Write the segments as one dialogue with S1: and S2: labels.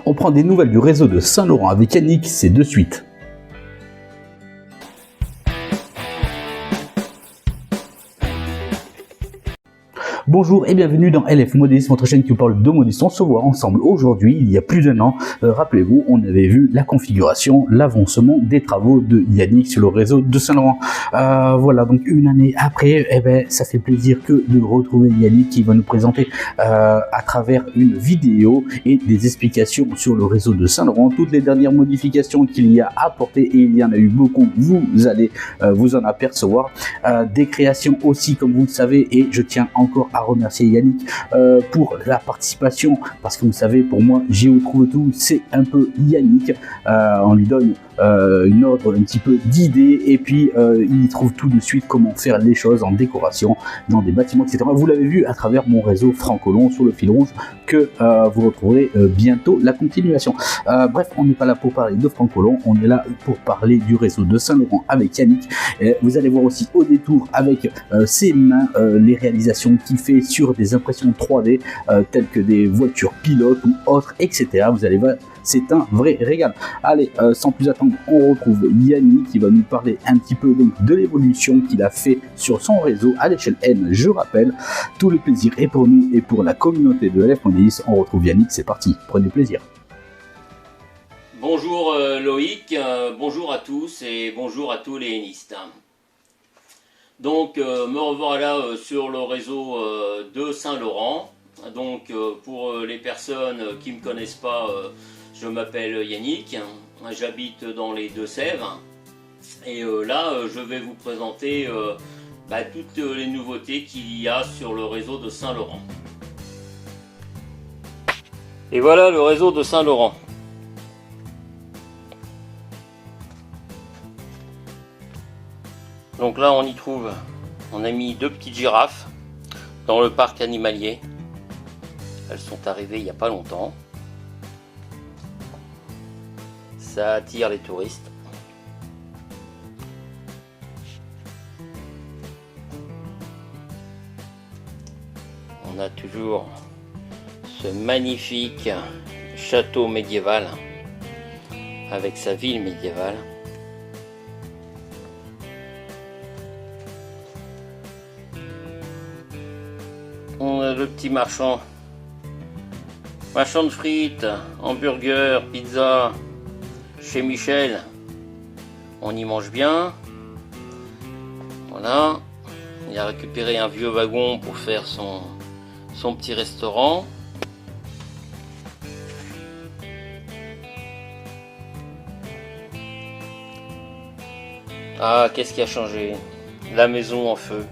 S1: On prend des nouvelles du réseau de Saint-Laurent avec Yannick, c'est de suite. Bonjour et bienvenue dans LF Modélisme, votre chaîne qui vous parle de modélisme. On se voit ensemble aujourd'hui, il y a plus d'un an. Rappelez-vous, on avait vu la configuration, l'avancement des travaux de Yannick sur le réseau de Saint-Laurent. Voilà, donc une année après, ça fait plaisir que de retrouver Yannick qui va nous présenter à travers une vidéo et des explications sur le réseau de Saint-Laurent, toutes les dernières modifications qu'il y a apportées, et il y en a eu beaucoup, vous allez vous en apercevoir. Des créations aussi, comme vous le savez, et je tiens encore à remercier Yannick pour la participation, parce que vous savez, pour moi, Géo trouve tout, c'est un peu Yannick. On lui donne une ordre, un petit peu d'idées, et puis il trouve tout de suite comment faire les choses en décoration dans des bâtiments, etc. Vous l'avez vu à travers mon réseau Francolon sur le fil rouge, que vous retrouverez bientôt la continuation. Bref, on n'est pas là pour parler de Francolon, on est là pour parler du réseau de Saint-Laurent avec Yannick. Vous allez voir aussi au détour avec ses mains les réalisations qu'il fait sur des impressions 3D telles que des voitures pilotes ou autres, etc. Vous allez voir, c'est un vrai régal. Allez, sans plus attendre, on retrouve Yannick qui va nous parler un petit peu donc de l'évolution qu'il a fait sur son réseau à l'échelle N. Je rappelle, tout le plaisir est pour nous et pour la communauté de LF Modélisme. On retrouve Yannick, c'est parti, prenez plaisir.
S2: Bonjour Loïc, bonjour à tous et bonjour à tous les hennistes. Donc me revoilà sur le réseau de Saint-Laurent. Donc pour les personnes qui ne me connaissent pas, je m'appelle Yannick, j'habite dans les Deux-Sèvres. Et là je vais vous présenter toutes les nouveautés qu'il y a sur le réseau de Saint-Laurent. Et voilà le réseau de Saint-Laurent. Donc là on y trouve, on a mis deux petites girafes dans le parc animalier. Elles sont arrivées il n'y a pas longtemps. Ça attire les touristes. On a toujours ce magnifique château médiéval avec sa ville médiévale. On a le petit marchand de frites, hamburgers, pizza chez Michel. On y mange bien. Voilà. Il a récupéré un vieux wagon pour faire son petit restaurant. Ah, qu'est-ce qui a changé? La maison en feu.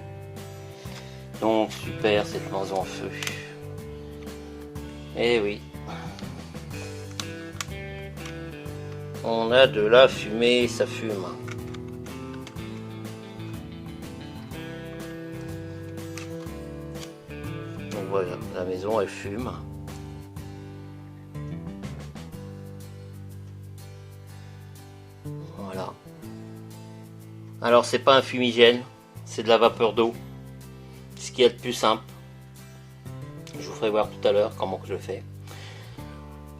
S2: Donc super cette maison en feu. Eh oui. On a de la fumée, ça fume. Donc voilà, la maison elle fume. Voilà. Alors c'est pas un fumigène, c'est de la vapeur d'eau. Ce qui est le plus simple. Je vous ferai voir tout à l'heure comment que je le fais.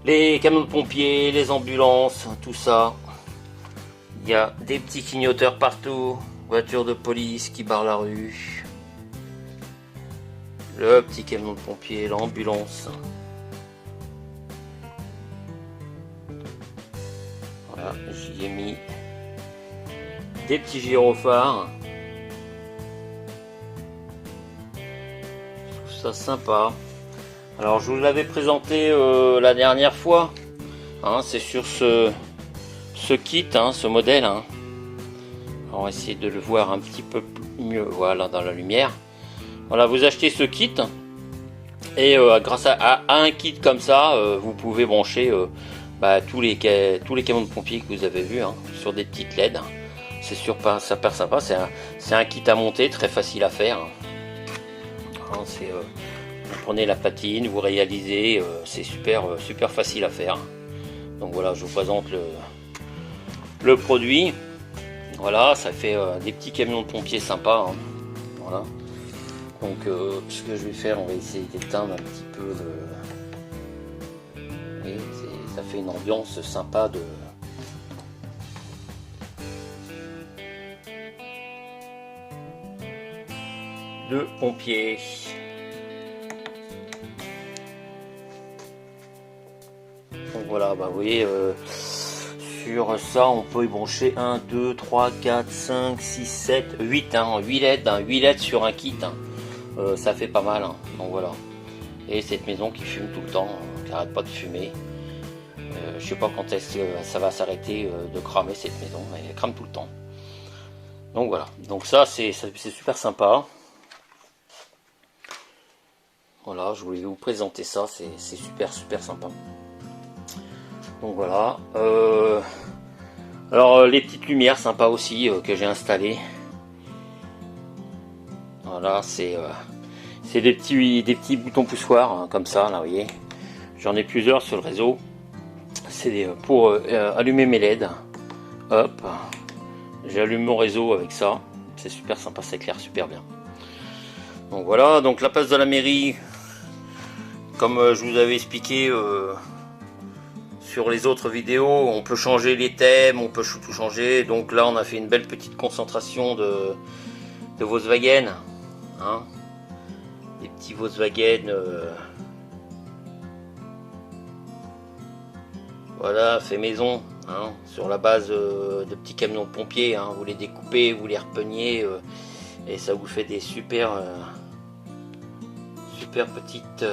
S2: Les camions de pompiers, les ambulances, tout ça. Il y a des petits clignoteurs partout. Voitures de police qui barrent la rue. Le petit camion de pompiers, l'ambulance. Voilà, j'y ai mis des petits gyrophares. Ça sympa. Alors je vous l'avais présenté la dernière fois, hein, c'est sur ce kit, hein, ce modèle, hein. On va essayer de le voir un petit peu mieux, voilà, dans la lumière. Voilà, vous achetez ce kit et grâce à un kit comme ça, vous pouvez brancher tous les camions de pompiers que vous avez vus, hein, sur des petites LED. C'est super sympa, c'est un kit à monter, très facile à faire. Vous prenez la platine, vous réalisez, c'est super facile à faire. Donc voilà, je vous présente le produit. Voilà, ça fait des petits camions de pompiers sympas, hein. Voilà. Donc ce que je vais faire, on va essayer d'éteindre un petit peu le... Oui, ça fait une ambiance sympa de pompiers. Donc voilà, bah vous voyez, sur ça on peut y brancher 1, 2, 3, 4, 5, 6, 7, 8, 8 LED, 8 LED sur un kit, ça fait pas mal, donc voilà. Et cette maison qui fume tout le temps, qui n'arrête pas de fumer. Je sais pas quand est-ce que ça va s'arrêter de cramer cette maison, mais elle crame tout le temps. Donc voilà, donc ça c'est super sympa. Voilà, je voulais vous présenter ça, c'est super sympa. Donc voilà. Alors les petites lumières sympas aussi que j'ai installées. Voilà, c'est des petits boutons poussoirs hein, comme ça, là, vous voyez. J'en ai plusieurs sur le réseau. C'est pour allumer mes LED. Hop, j'allume mon réseau avec ça. C'est super sympa, ça éclaire super bien. Donc voilà, donc la place de la mairie, comme je vous avais expliqué sur les autres vidéos, on peut changer les thèmes, on peut tout changer. Donc là, on a fait une belle petite concentration de Volkswagen. Hein, des petits Volkswagen. Voilà, fait maison, hein, sur la base de petits camions de pompiers, hein, vous les découpez, vous les repeignez, et ça vous fait des super petites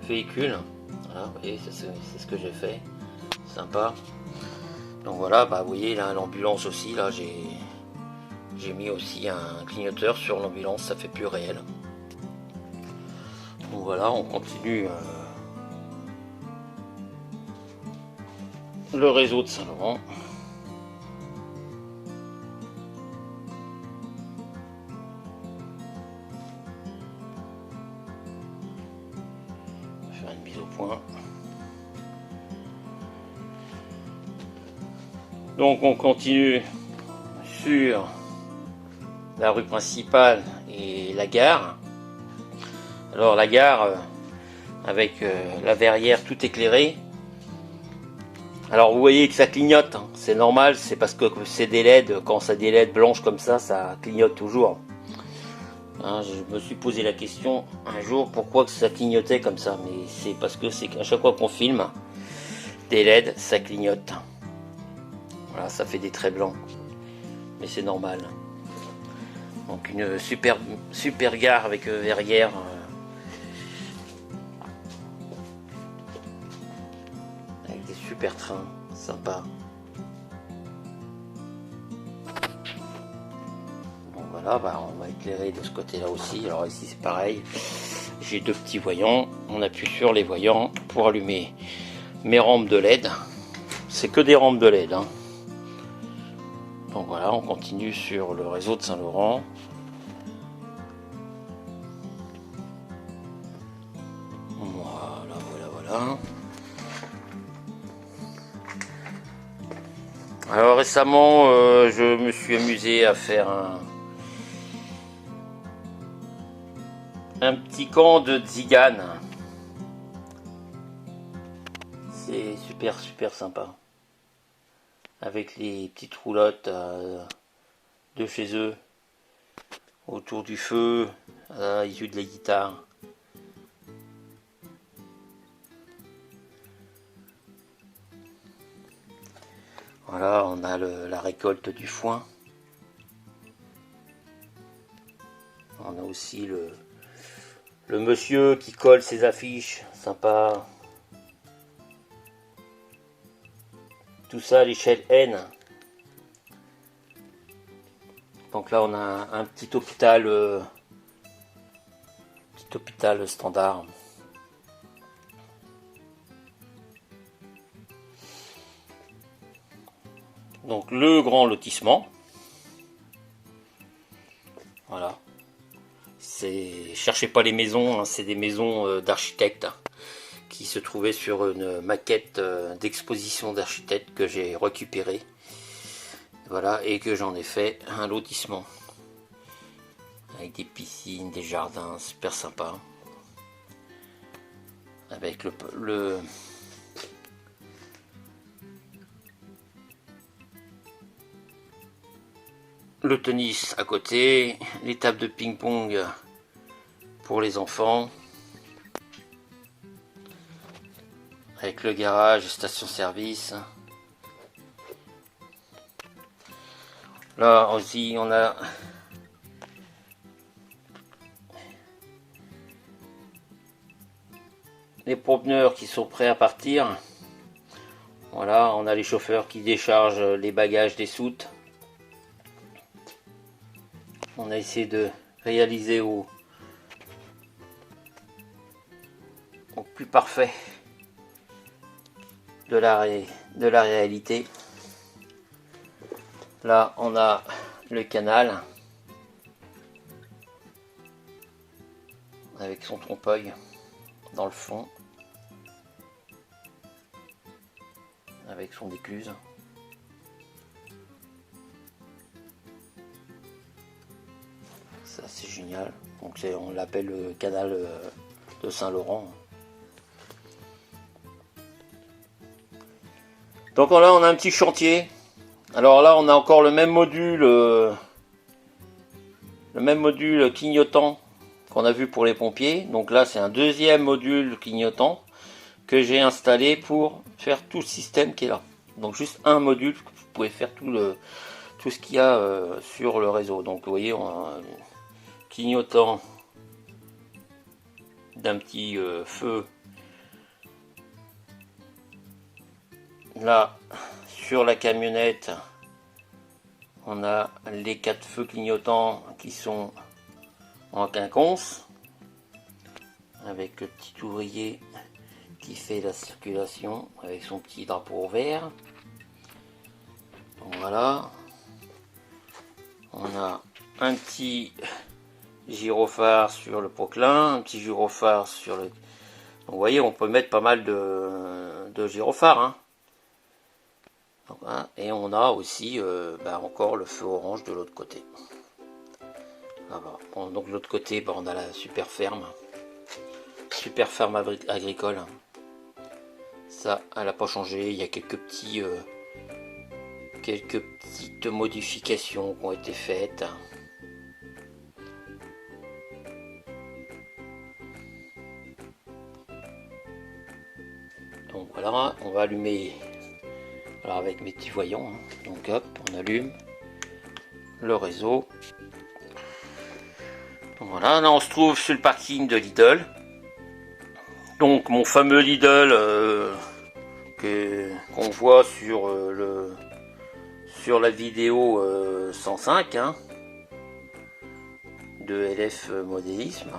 S2: véhicules. Voilà, vous voyez, c'est ce que j'ai fait, sympa. Donc voilà, bah vous voyez là l'ambulance aussi, là j'ai mis aussi un clignoteur sur l'ambulance, ça fait plus réel. Donc voilà, on continue le réseau de Saint-Laurent. On va faire une mise au point. Donc on continue sur la rue principale et la gare. Alors la gare avec la verrière tout éclairée. Alors vous voyez que ça clignote, hein. C'est normal, c'est parce que c'est des LED, quand c'est des LED blanches comme ça clignote toujours. Hein, je me suis posé la question un jour pourquoi que ça clignotait comme ça, mais c'est parce que c'est qu'à chaque fois qu'on filme des LED, ça clignote. Voilà, ça fait des traits blancs, mais c'est normal. Donc une super gare avec verrière. Avec des super trains, sympa. Bon voilà, bah, on va éclairer de ce côté-là aussi. Alors ici c'est pareil. J'ai deux petits voyants. On appuie sur les voyants pour allumer mes rampes de LED. C'est que des rampes de LED. Hein. Donc voilà, on continue sur le réseau de Saint-Laurent. Voilà. Alors récemment, je me suis amusé à faire un petit camp de Tzigane. C'est super sympa. Avec les petites roulottes de chez eux, autour du feu, ils jouent de la guitare. Voilà, on a la récolte du foin. On a aussi le monsieur qui colle ses affiches, sympa. Tout ça à l'échelle N. Donc là on a un petit hôpital standard. Donc le grand lotissement. Voilà. Cherchez pas les maisons, hein, c'est des maisons d'architectes qui se trouvaient sur une maquette d'exposition d'architectes que j'ai récupérée. Voilà, et que j'en ai fait un lotissement. Avec des piscines, des jardins, super sympa. Avec le tennis à côté, les tables de ping-pong pour les enfants, avec le garage, station-service. Là aussi on a les promeneurs qui sont prêts à partir. Voilà, on a les chauffeurs qui déchargent les bagages des soutes. On a essayé de réaliser au plus parfait de la réalité. Là, on a le canal avec son trompe-l'œil dans le fond, avec son écluse. Ça, c'est génial. Donc, on l'appelle le canal de Saint-Laurent. Donc là, on a un petit chantier. Alors là, on a encore le même module clignotant qu'on a vu pour les pompiers. Donc là, c'est un deuxième module clignotant que j'ai installé pour faire tout le système qui est là. Donc juste un module, vous pouvez faire tout ce qu'il y a sur le réseau. Donc vous voyez, on a un clignotant d'un petit feu là. Sur la camionnette, on a les 4 feux clignotants qui sont en quinconce, avec le petit ouvrier qui fait la circulation avec son petit drapeau vert. Donc voilà, on a un petit gyrophare sur le poquelin, un petit gyrophare sur le... Donc, vous voyez, on peut mettre pas mal de gyrophares, hein. Donc, hein, et on a aussi encore le feu orange de l'autre côté. Bon, donc de l'autre côté, on a la super ferme agricole. Ça, elle n'a pas changé. Il y a quelques petites modifications qui ont été faites. Donc voilà, on va allumer. Alors avec mes petits voyants, hein. Donc hop, on allume le réseau. Donc voilà, là on se trouve sur le parking de Lidl. Donc mon fameux Lidl qu'on voit sur la vidéo 105 hein, de LF Modélisme.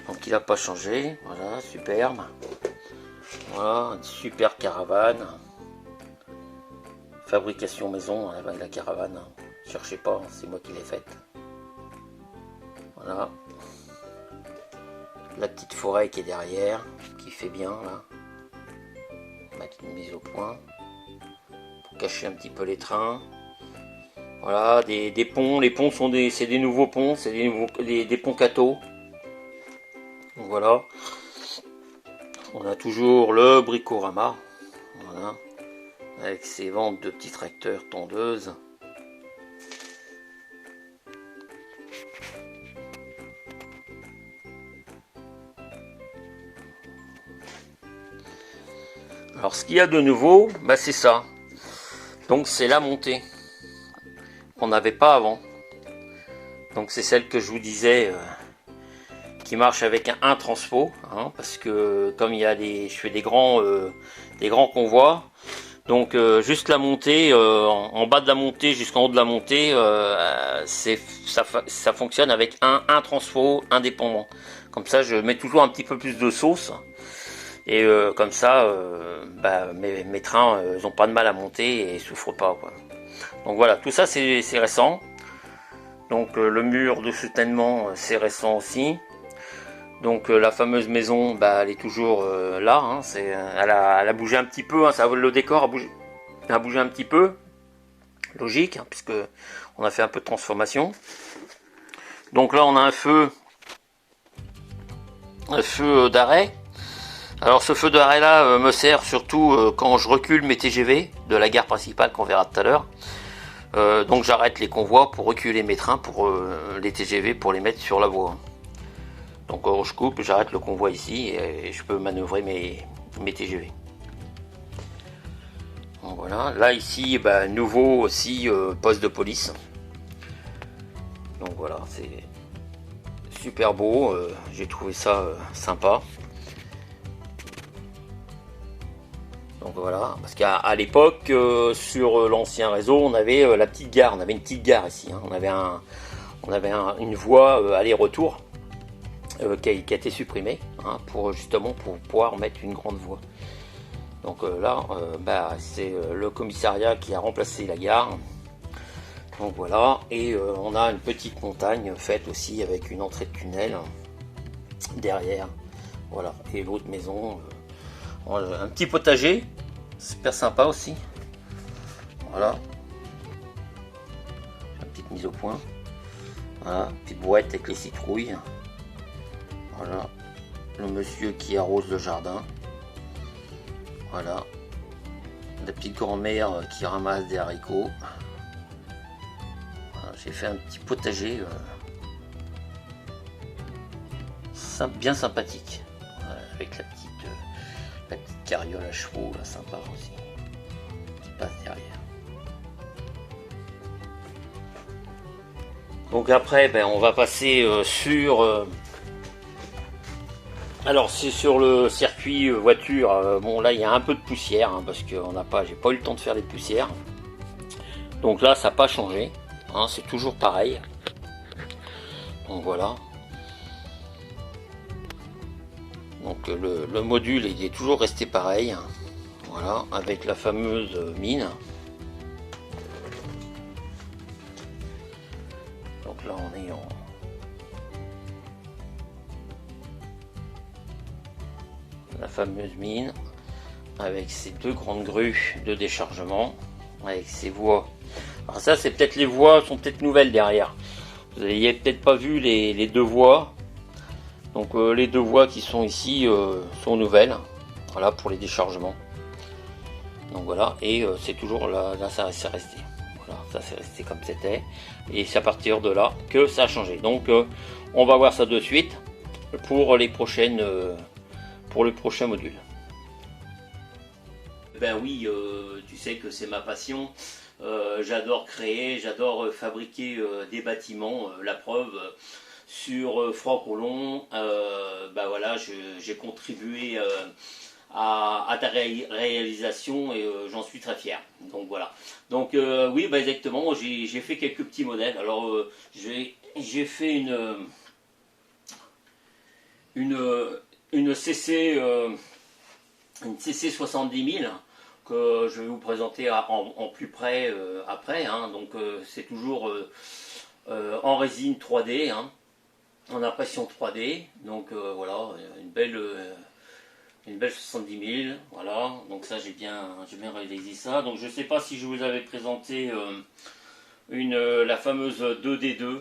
S2: Donc il n'a pas changé, voilà, superbe. Voilà, une super caravane. Fabrication maison avec la caravane, cherchez pas, c'est moi qui l'ai faite. Voilà, la petite forêt qui est derrière, qui fait bien là. On va mettre une mise au point pour cacher un petit peu les trains. Voilà, des ponts, les ponts sont c'est des nouveaux ponts, c'est des ponts Kato. Donc voilà, on a toujours le Bricorama, voilà. Avec ses ventes de petits tracteurs tondeuses. Alors ce qu'il y a de nouveau, c'est ça. Donc c'est la montée qu'on n'avait pas avant. Donc c'est celle que je vous disais qui marche avec un transpo, hein, parce que comme je fais des grands convois. Donc juste la montée, en bas de la montée jusqu'en haut de la montée, ça fonctionne avec un transfo indépendant. Comme ça, je mets toujours un petit peu plus de sauce. Et comme ça, mes trains, ils n'ont pas de mal à monter et souffrent pas, quoi. Donc voilà, tout ça c'est récent. Donc le mur de soutènement, c'est récent aussi. Donc la fameuse maison, elle est toujours là, hein, elle a bougé un petit peu, hein, le décor a bougé un petit peu, logique, hein, puisque on a fait un peu de transformation. Donc là on a un feu d'arrêt. Alors ce feu d'arrêt là me sert surtout quand je recule mes TGV de la gare principale qu'on verra tout à l'heure. Donc j'arrête les convois pour reculer mes trains, pour les TGV, pour les mettre sur la voie. Donc je coupe, j'arrête le convoi ici et je peux manœuvrer mes TGV. Donc voilà, là ici, nouveau aussi poste de police. Donc voilà, c'est super beau, j'ai trouvé ça sympa. Donc voilà, parce qu'à l'époque, sur l'ancien réseau, on avait la petite gare, on avait une petite gare ici, hein. On avait une voie aller-retour qui a été supprimée, hein, pour justement pour pouvoir mettre une grande voie. Donc là, c'est le commissariat qui a remplacé la gare. Donc voilà, et on a une petite montagne faite aussi avec une entrée de tunnel derrière. Voilà, et l'autre maison, un petit potager, super sympa aussi. Voilà, une petite mise au point. Voilà, petite boîte avec les citrouilles. Voilà, le monsieur qui arrose le jardin. Voilà, la petite grand-mère qui ramasse des haricots. Voilà, j'ai fait un petit potager bien sympathique. Voilà, avec la petite carriole à chevaux, là, sympa aussi, qui passe derrière. Donc après, on va passer sur... alors c'est sur le circuit voiture. Bon là il y a un peu de poussière, hein, parce que j'ai pas eu le temps de faire les poussières. Donc là ça n'a pas changé, hein, c'est toujours pareil. Donc voilà. Donc le module il est toujours resté pareil. Voilà, avec la fameuse mine. Donc là on est en... la fameuse mine avec ces deux grandes grues de déchargement, avec ces voies. Alors ça c'est peut-être, les voies sont peut-être nouvelles derrière. Vous n'avez peut-être pas vu les deux voies. Donc les deux voies qui sont ici sont nouvelles. Voilà, pour les déchargements. Donc voilà, et c'est toujours là ça c'est resté. Voilà, ça c'est resté comme c'était. Et c'est à partir de là que ça a changé. Donc on va voir ça de suite pour les prochaines pour le prochain module. Ben oui, tu sais que c'est ma passion. J'adore créer, j'adore fabriquer des bâtiments. La preuve, sur Francolon, voilà, j'ai contribué à ta réalisation et j'en suis très fier. Donc voilà. Donc oui, exactement, j'ai fait quelques petits modèles. Alors j'ai fait une CC 70 000 que je vais vous présenter en plus près après, hein. Donc c'est toujours en résine 3D, hein, en impression 3D. Donc voilà, une belle 70 000. Voilà, donc ça j'ai bien réalisé ça. Donc je sais pas si je vous avais présenté la fameuse 2D2.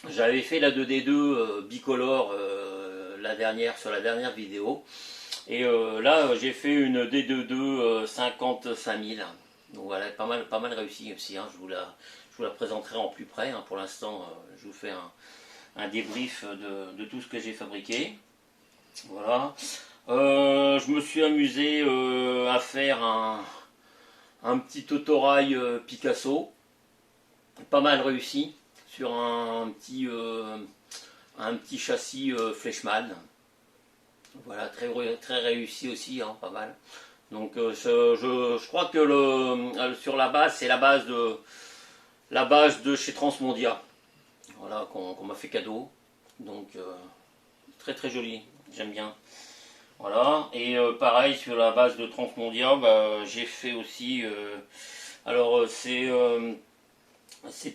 S2: J'avais fait la 2D2 bicolore sur la dernière vidéo. Et là j'ai fait une D22 55 000. Donc voilà, pas mal réussi aussi, hein. Je vous la présenterai en plus près, hein. Pour l'instant je vous fais un débrief de tout ce que j'ai fabriqué. Voilà. Je me suis amusé à faire un petit autorail Picasso. Pas mal réussi sur un petit châssis Fleischmann. Voilà, très réussi aussi, hein, pas mal. Donc je crois que sur la base, c'est la base de chez Transmondia. Voilà, qu'on m'a fait cadeau. Donc très joli, j'aime bien. Voilà, et pareil sur la base de Transmondia, j'ai fait aussi. Alors c'est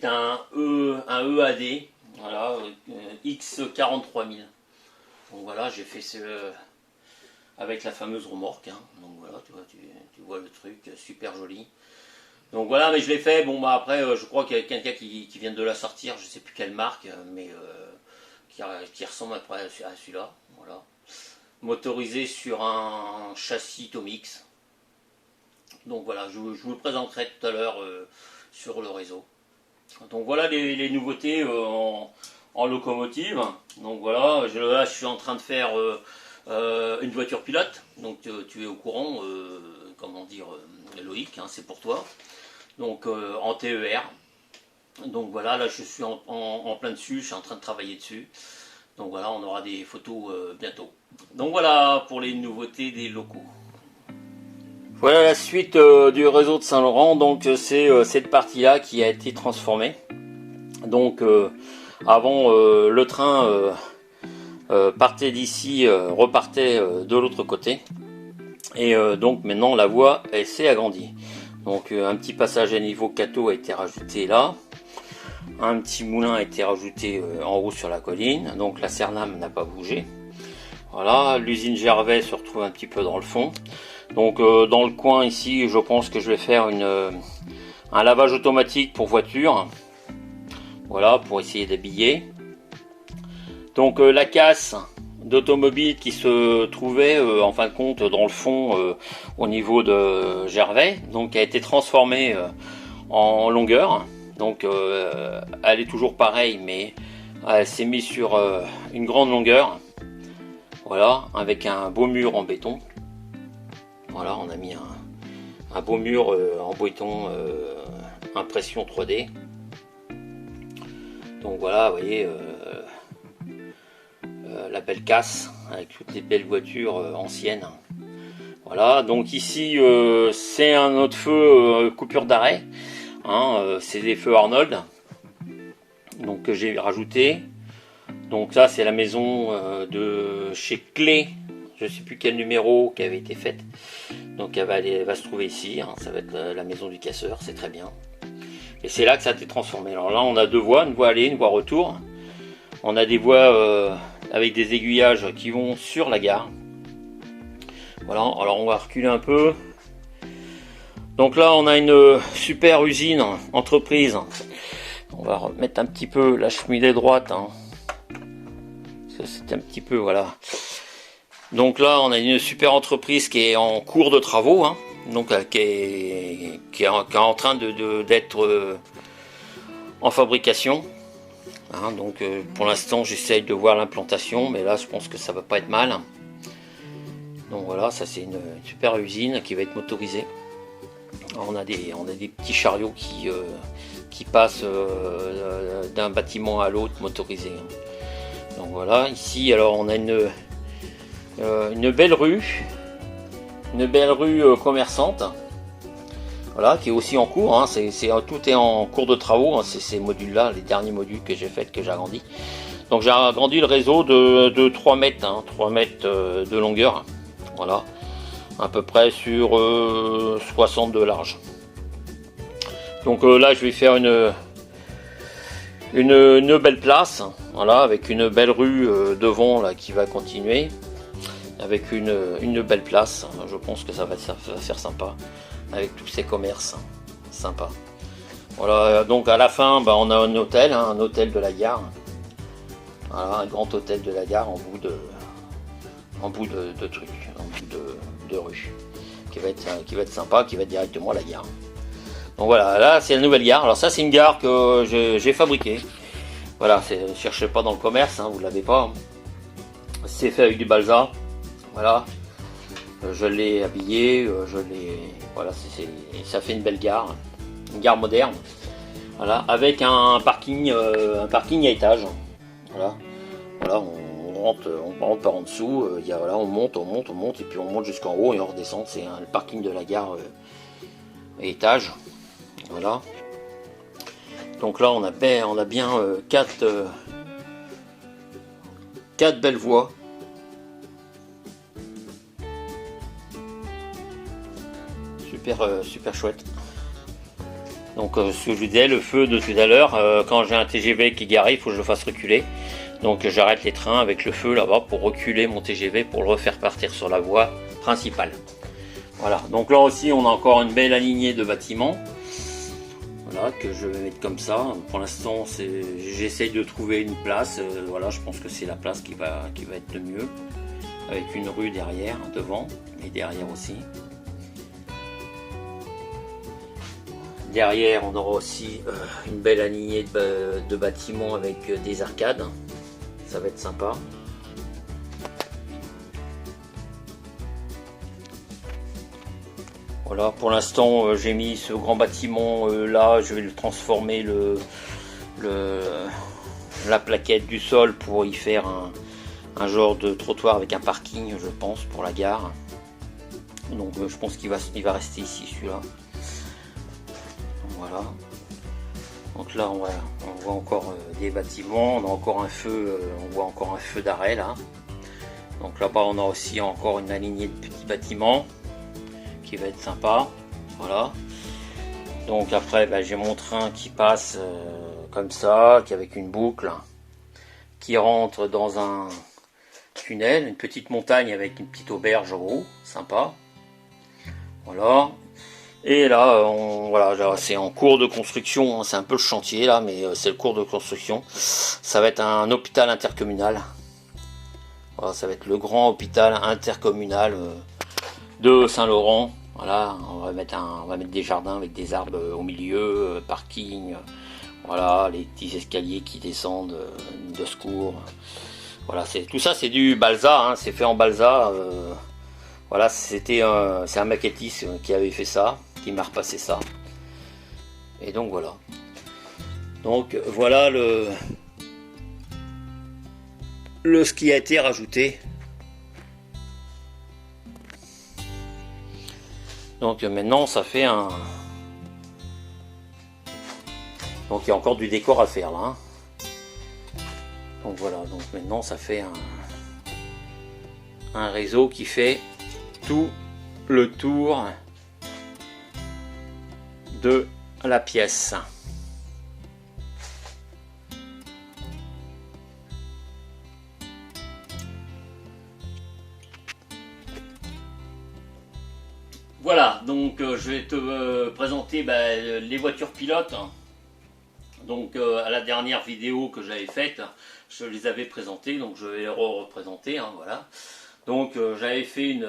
S2: un EAD, voilà, X43 000. Donc voilà, j'ai fait avec la fameuse remorque, hein. Donc voilà, tu vois le truc, super joli. Donc voilà, mais je l'ai fait. Bon après, je crois qu'il y a quelqu'un qui vient de la sortir, je sais plus quelle marque, mais qui ressemble après à celui-là. Voilà, motorisé sur un châssis Tomix. Donc voilà, je vous le présenterai tout à l'heure sur le réseau. Donc voilà les nouveautés en locomotive. Donc voilà, là je suis en train de faire une voiture pilote. Donc tu es au courant, comment dire, Loïc, hein, c'est pour toi. Donc en TER. Donc voilà, là je suis en plein dessus, je suis en train de travailler dessus. Donc voilà, on aura des photos bientôt. Donc voilà pour les nouveautés des locaux. Voilà la suite du réseau de Saint-Laurent. Donc c'est cette partie-là qui a été transformée. Donc avant le train partait d'ici, repartait de l'autre côté. Et donc maintenant la voie elle s'est agrandie. Donc un petit passage à niveau Cateau a été rajouté là. Un petit moulin a été rajouté en haut sur la colline. Donc la Cernam n'a pas bougé. Voilà, l'usine Gervais se retrouve un petit peu dans le fond. Donc dans le coin ici, je pense que je vais faire un lavage automatique pour voiture. Voilà, pour essayer d'habiller. Donc la casse d'automobile qui se trouvait en fin de compte dans le fond au niveau de Gervais, donc a été transformée en longueur. Donc elle est toujours pareille, mais elle s'est mise sur une grande longueur. Voilà, avec un beau mur en béton. Voilà, on a mis un beau mur en béton impression 3D. Donc voilà, vous voyez la belle casse avec toutes les belles voitures anciennes. Voilà, donc ici c'est un autre feu coupure d'arrêt. Hein, c'est des feux Arnold. Donc que j'ai rajouté. Donc ça c'est la maison de chez Clé. Je ne sais plus quel numéro qui avait été faite. Donc elle va se trouver ici. Hein, ça va être la maison du casseur, c'est très bien. Et c'est là que ça a été transformé. Alors là on a deux voies, une voie aller, une voie retour. On a des voies avec des aiguillages qui vont sur la gare. Voilà, alors on va reculer un peu. Donc là on a une super usine, entreprise. On va remettre un petit peu la cheminée droite. Hein. C'est un petit peu, voilà. Donc là on a une super entreprise qui est en cours de travaux. Hein. Donc qui est en train d'être en fabrication. Hein, donc pour l'instant j'essaye de voir l'implantation, mais là je pense que ça va pas être mal. Donc voilà, ça c'est une super usine qui va être motorisée. Alors, on a des petits chariots qui passent d'un bâtiment à l'autre motorisé. Donc voilà, ici alors on a une belle rue, commerçante. Voilà, qui est aussi en cours, hein, tout est en cours de travaux, hein, c'est ces modules-là, les derniers modules que j'ai fait, que j'ai agrandi. Donc j'ai agrandi le réseau de 3 mètres, hein, 3 mètres de longueur, voilà, à peu près sur 60 de large. Donc là je vais faire une belle place, voilà, avec une belle rue devant là qui va continuer, avec une belle place, je pense que ça va faire sympa. Avec tous ces commerces sympas. Voilà, donc à la fin, on a un hôtel, hein, un hôtel de la gare. Voilà, un grand hôtel de la gare en bout de truc, en bout de rue, qui va être sympa, qui va être directement à la gare. Donc voilà, là c'est la nouvelle gare. Alors ça c'est une gare que j'ai fabriquée. Voilà, ne cherchez pas dans le commerce, hein, vous l'avez pas. C'est fait avec du balsa. Voilà. Je l'ai habillé, voilà, ça fait une belle gare, une gare moderne, voilà, avec un parking à étage, voilà, on rentre par en dessous, voilà, on monte, et puis on monte jusqu'en haut et on redescend, c'est le parking de la gare à étage, voilà. Donc là on a bien 4 belles voies. Super chouette. Donc ce que je vous disais, le feu de tout à l'heure, quand j'ai un TGV qui est garé, il faut que je le fasse reculer. Donc j'arrête les trains avec le feu là-bas pour reculer mon TGV, pour le refaire partir sur la voie principale. Voilà, donc là aussi on a encore une belle alignée de bâtiments. Voilà, que je vais mettre comme ça. Pour l'instant j'essaye de trouver une place. Voilà, je pense que c'est la place qui va être le mieux. Avec une rue derrière, devant et derrière aussi. Derrière, on aura aussi une belle alignée de bâtiments avec des arcades. Ça va être sympa. Voilà, pour l'instant, j'ai mis ce grand bâtiment là. Je vais le transformer la plaquette du sol pour y faire un genre de trottoir avec un parking, je pense, pour la gare. Donc je pense qu'il va rester ici, celui-là. Voilà. Donc là, on voit encore des bâtiments, on a encore un feu, on voit encore un feu d'arrêt là. Donc là-bas, on a aussi encore une alignée de petits bâtiments qui va être sympa. Voilà. Donc après, j'ai mon train qui passe comme ça, qui avec une boucle, qui rentre dans un tunnel, une petite montagne avec une petite auberge en haut, sympa. Voilà. Et là, voilà, c'est en cours de construction, hein, c'est un peu le chantier là, mais c'est le cours de construction. Ça va être un hôpital intercommunal. Voilà, ça va être le grand hôpital intercommunal de Saint-Laurent. Voilà, on va mettre des jardins avec des arbres au milieu, parking. Voilà, les petits escaliers qui descendent de secours. Voilà, tout ça, c'est du balsa, hein, c'est fait en balsa. Voilà, c'est un maquettiste qui avait fait ça, qui m'a repassé ça. Et donc voilà. Donc voilà ce qui a été rajouté. Donc maintenant ça fait un... Donc il y a encore du décor à faire là. Hein. Donc voilà, donc maintenant ça fait un réseau qui fait tout le tour de la pièce. Voilà, donc je vais te présenter les voitures pilotes. Donc à la dernière vidéo que j'avais faite, je les avais présentées, donc je vais les représenter, hein, voilà. Donc j'avais fait une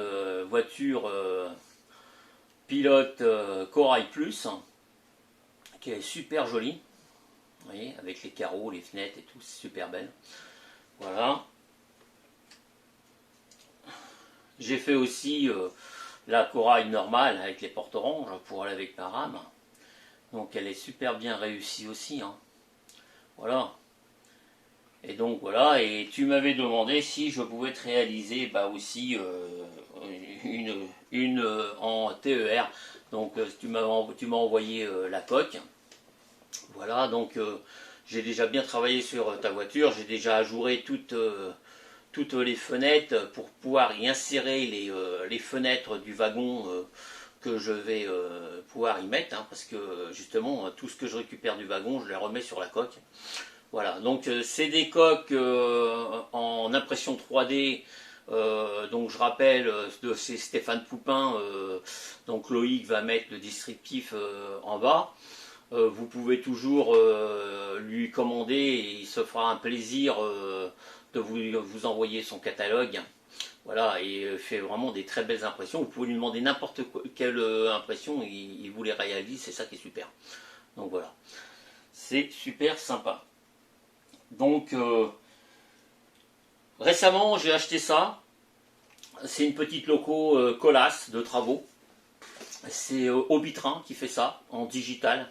S2: voiture pilote Corail Plus, qui est super jolie, vous voyez, avec les carreaux, les fenêtres et tout, c'est super belle. Voilà. J'ai fait aussi la Corail normale avec les portes oranges pour aller avec ma rame. Donc elle est super bien réussie aussi. Hein. Voilà. Et donc voilà, et tu m'avais demandé si je pouvais te réaliser aussi une en TER. Donc tu m'as envoyé la coque. Voilà, donc j'ai déjà bien travaillé sur ta voiture, j'ai déjà ajouré toutes les fenêtres pour pouvoir y insérer les fenêtres du wagon que je vais pouvoir y mettre, hein, parce que justement tout ce que je récupère du wagon, je les remets sur la coque. Voilà, donc c'est des coques en impression 3D, donc je rappelle, c'est Stéphane Poupin, donc Loïc va mettre le descriptif en bas. Vous pouvez toujours lui commander et il se fera un plaisir de vous envoyer son catalogue. Voilà, et fait vraiment des très belles impressions. Vous pouvez lui demander n'importe quelle impression, il vous les réalise, c'est ça qui est super. Donc voilà, c'est super sympa. Donc récemment j'ai acheté ça, c'est une petite loco Colas de travaux, c'est Obitrain qui fait ça en digital,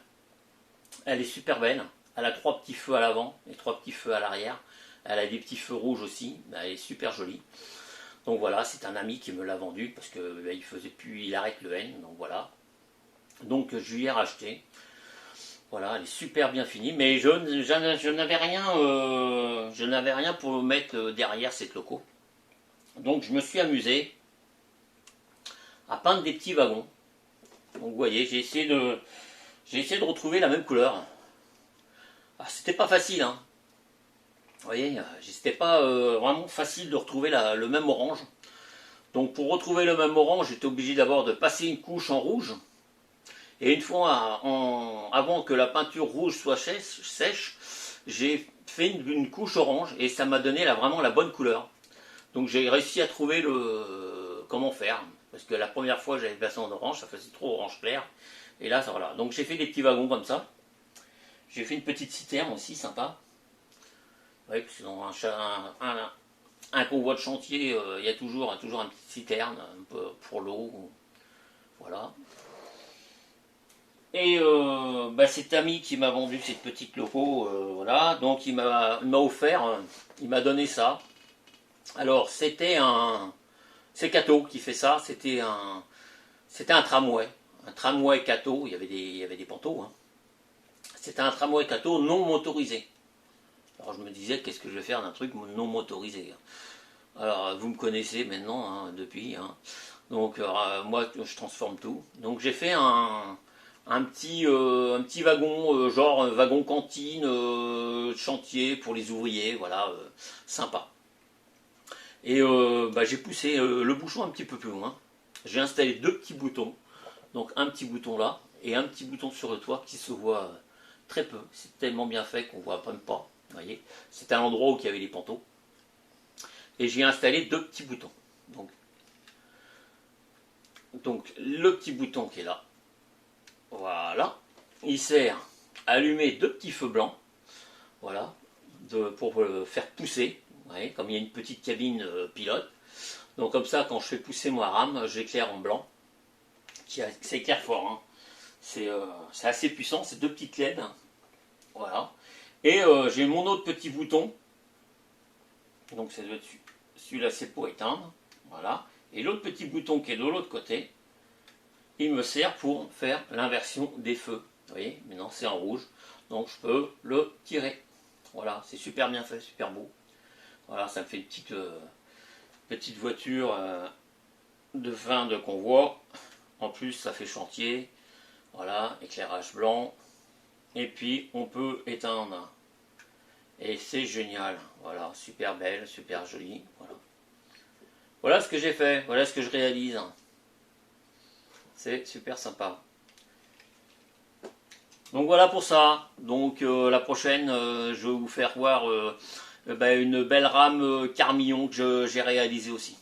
S2: elle est super belle, elle a 3 petits feux à l'avant et 3 petits feux à l'arrière, elle a des petits feux rouges aussi, elle est super jolie. Donc voilà, c'est un ami qui me l'a vendu parce que il faisait plus, il arrête le N, donc voilà. Donc je lui ai racheté. Voilà, elle est super bien finie, mais je n'avais rien pour mettre derrière cette loco. Donc je me suis amusé à peindre des petits wagons. Donc vous voyez, j'ai essayé de retrouver la même couleur. Ah, c'était pas facile, hein. Vous voyez, c'était pas vraiment facile de retrouver le même orange. Donc pour retrouver le même orange, j'étais obligé d'abord de passer une couche en rouge. Et une fois, avant que la peinture rouge soit sèche, j'ai fait une couche orange et ça m'a donné vraiment la bonne couleur. Donc j'ai réussi à trouver comment faire. parce que la première fois j'avais passé en orange, ça faisait trop orange clair. Et là, ça voilà. Donc j'ai fait des petits wagons comme ça. J'ai fait une petite citerne aussi, sympa. Oui, parce que dans un convoi de chantier, il y a toujours une petite citerne, un peu pour l'eau. Voilà. Et cet ami qui m'a vendu cette petite loco, voilà, donc il m'a offert, il m'a donné ça. Alors c'est Kato qui fait ça, c'était un tramway Kato, il y avait des panneaux, hein. C'était un tramway Kato non motorisé. Alors je me disais, qu'est-ce que je vais faire d'un truc non motorisé? Alors vous me connaissez maintenant, hein, depuis, hein. Donc moi je transforme tout. Donc j'ai fait un petit wagon, genre wagon cantine, chantier pour les ouvriers, voilà, sympa. Et j'ai poussé le bouchon un petit peu plus loin. J'ai installé deux petits boutons, donc un petit bouton là et un petit bouton sur le toit qui se voit très peu. C'est tellement bien fait qu'on voit même pas. Vous voyez, c'était à l'endroit où il y avait les panneaux. Et j'ai installé deux petits boutons. Donc le petit bouton qui est là, voilà, il sert à allumer deux petits feux blancs, voilà, pour faire pousser. Vous voyez, comme il y a une petite cabine pilote. Donc comme ça, quand je fais pousser ma rame, j'éclaire en blanc. Ça éclaire fort, hein. C'est assez puissant, c'est deux petites LED. Voilà. Et j'ai mon autre petit bouton. Donc c'est dessus. Celui-là c'est pour éteindre. Voilà. Et l'autre petit bouton qui est de l'autre côté, il me sert pour faire l'inversion des feux. Vous voyez, maintenant c'est en rouge. Donc je peux le tirer. Voilà, c'est super bien fait, super beau. Voilà, ça me fait une petite voiture de fin de convoi. En plus, ça fait chantier. Voilà, éclairage blanc. Et puis, on peut éteindre. Et c'est génial. Voilà, super belle, super jolie. Voilà. Voilà ce que j'ai fait. Voilà ce que je réalise. C'est super sympa. Donc voilà pour ça. Donc la prochaine, je vais vous faire voir une belle rame Carmillon que j'ai réalisée aussi.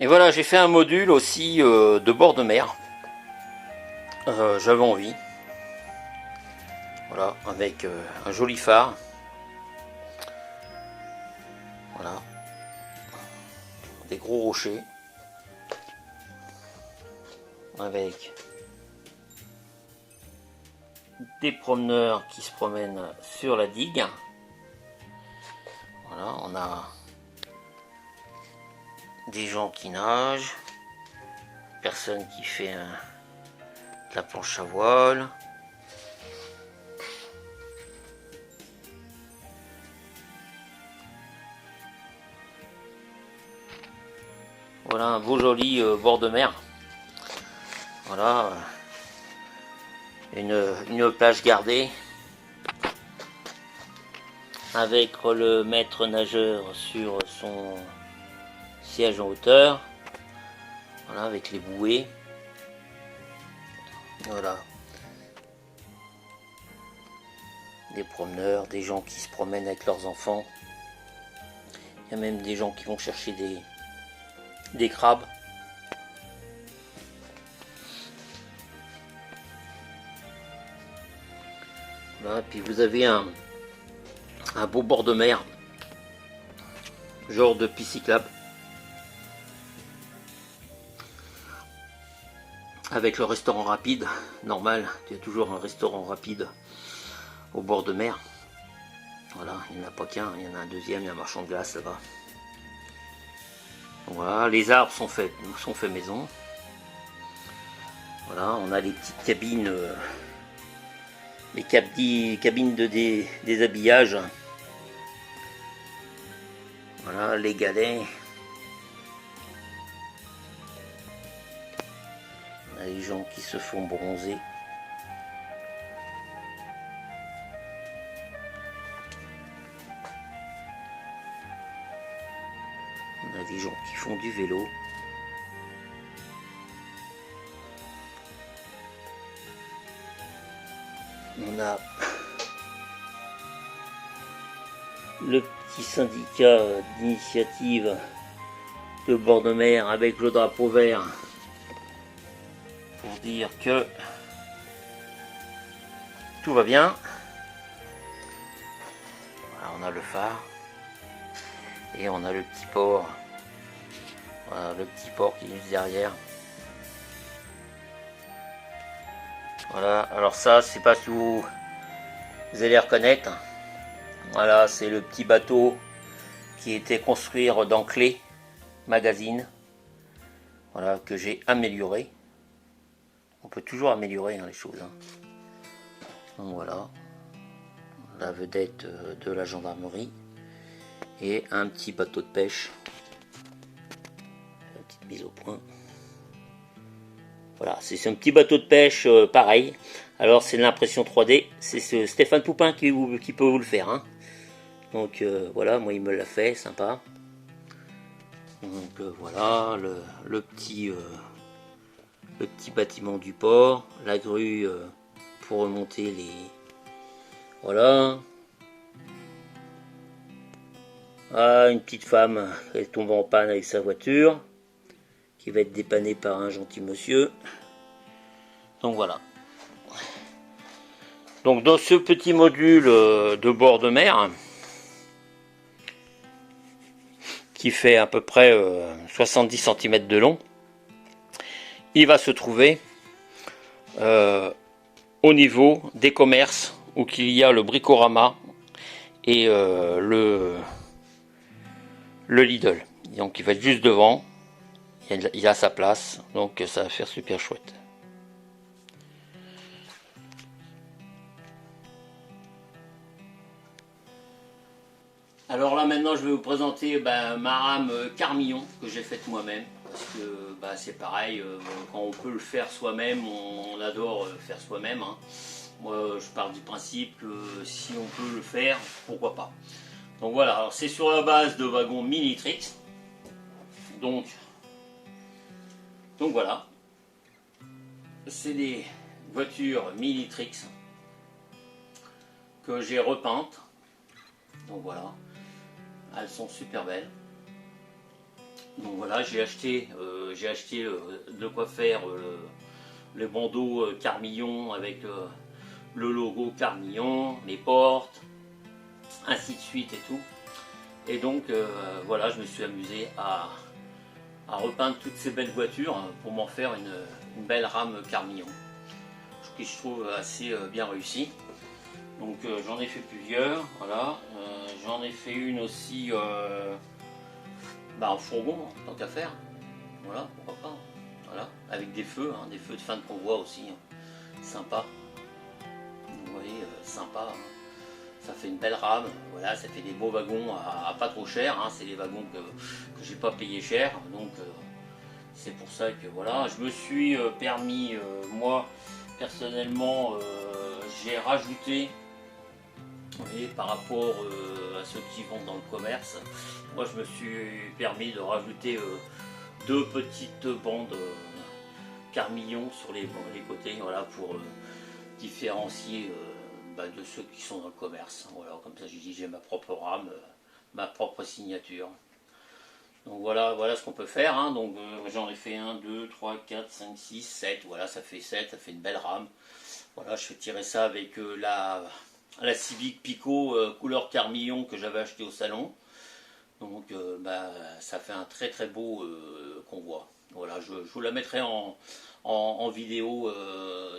S2: Et voilà, j'ai fait un module aussi de bord de mer. J'avais envie. Voilà, avec un joli phare. Voilà. Des gros rochers. Avec des promeneurs qui se promènent sur la digue. Voilà, on a des gens qui nagent, personne qui fait de la planche à voile. Voilà un beau joli bord de mer. Voilà une plage gardée avec le maître nageur sur son siège en hauteur. Voilà, avec les bouées. Voilà. Des promeneurs, des gens qui se promènent avec leurs enfants. Il y a même des gens qui vont chercher des crabes. Voilà, puis vous avez un beau bord de mer, genre de piste cyclable, avec le restaurant rapide, normal, il y a toujours un restaurant rapide au bord de mer. Voilà, il n'y en a pas qu'un, il y en a un deuxième, il y a un marchand de glace là-bas. Voilà, les arbres sont faits maison. Voilà, on a les petites cabines, les cabines de déshabillage. Voilà, les galets. On a les gens qui se font bronzer. On a des gens qui font du vélo. On a le petit syndicat d'initiative de bord de mer avec le drapeau vert pour dire que tout va bien. Voilà, on a le phare et on a le petit port. Voilà, le petit port qui est juste derrière. Voilà, alors ça, je sais pas si vous allez reconnaître. Voilà, c'est le petit bateau qui était construit dans Clé Magazine. Voilà, que j'ai amélioré. On peut toujours améliorer les choses. Donc voilà, la vedette de la gendarmerie et un petit bateau de pêche. Une petite mise au point. Voilà, c'est un petit bateau de pêche pareil. Alors c'est de l'impression 3D. C'est ce Stéphane Poupin qui peut vous le faire. Hein. Donc voilà, moi il me l'a fait, sympa. Donc voilà, le petit bâtiment du port, la grue pour remonter les... Voilà. Ah, une petite femme qui est tombée en panne avec sa voiture, qui va être dépannée par un gentil monsieur. Donc voilà. Donc dans ce petit module de bord de mer, qui fait à peu près 70 cm de long, il va se trouver au niveau des commerces où il y a le Bricorama et le Lidl. Donc il va être juste devant, il a sa place, donc ça va faire super chouette. Alors là maintenant je vais vous présenter ma rame Carmillon que j'ai faite moi-même. Parce que c'est pareil, quand on peut le faire soi-même, on adore faire soi-même. Hein. Moi je pars du principe que si on peut le faire, pourquoi pas. Donc voilà, alors c'est sur la base de wagons Minitrix. Donc voilà, c'est des voitures Minitrix que j'ai repeintes. Donc voilà, elles sont super belles. Donc voilà, j'ai acheté de quoi faire le bandeau Carmillon avec le logo Carmillon, les portes, ainsi de suite et tout. Et donc voilà, je me suis amusé à repeindre toutes ces belles voitures pour m'en faire une belle rame Carmillon, ce que je trouve assez bien réussi. Donc j'en ai fait plusieurs, voilà. J'en ai fait une aussi en fourgon, tant qu'à faire. Voilà, pourquoi pas. Voilà, avec des feux de fin de convoi aussi. Sympa. Vous voyez, sympa. Ça fait une belle rame. Voilà, ça fait des beaux wagons à pas trop cher. C'est des wagons que j'ai pas payé cher. Donc c'est pour ça que voilà, je me suis permis, moi personnellement, j'ai rajouté. Et par rapport à ceux qui vont dans le commerce, moi je me suis permis de rajouter deux petites bandes Carmillon sur les côtés, voilà, pour différencier de ceux qui sont dans le commerce. Voilà, comme ça j'ai ma propre rame, ma propre signature. Donc voilà ce qu'on peut faire. Donc j'en ai fait 1, 2, 3, 4, 5, 6, 7. Voilà, ça fait 7, ça fait une belle rame. Voilà, je fais tirer ça avec la Civic Pico couleur Carmillon que j'avais acheté au salon. Donc ça fait un très très beau convoi. Voilà, je vous la mettrai en vidéo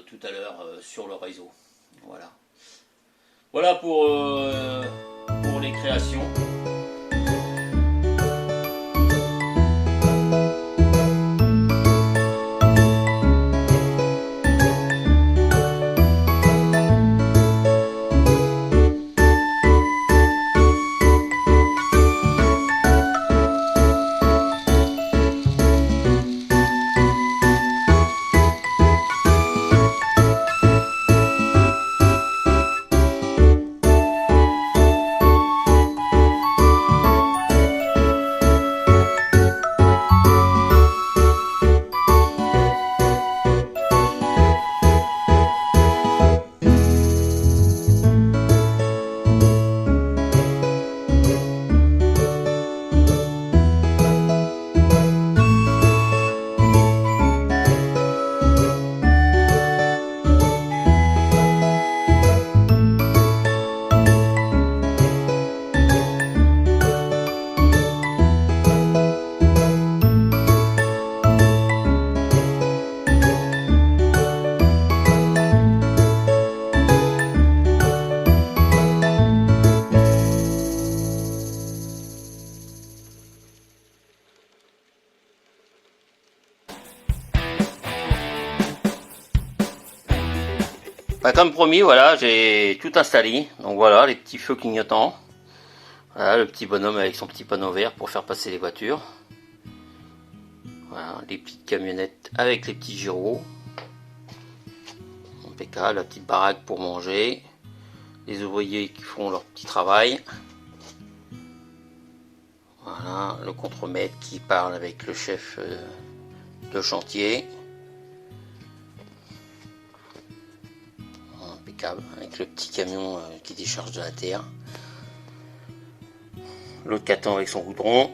S2: tout à l'heure sur le réseau. Voilà pour les créations. Comme promis, voilà, j'ai tout installé. Donc voilà, les petits feux clignotants. Voilà, le petit bonhomme avec son petit panneau vert pour faire passer les voitures. Voilà, les petites camionnettes avec les petits gyros. Impeccable, la petite baraque pour manger. Les ouvriers qui font leur petit travail. Voilà, le contremaître qui parle avec le chef de chantier. Impeccable, avec le petit camion qui décharge de la terre. L'autre qui attend avec son goudron.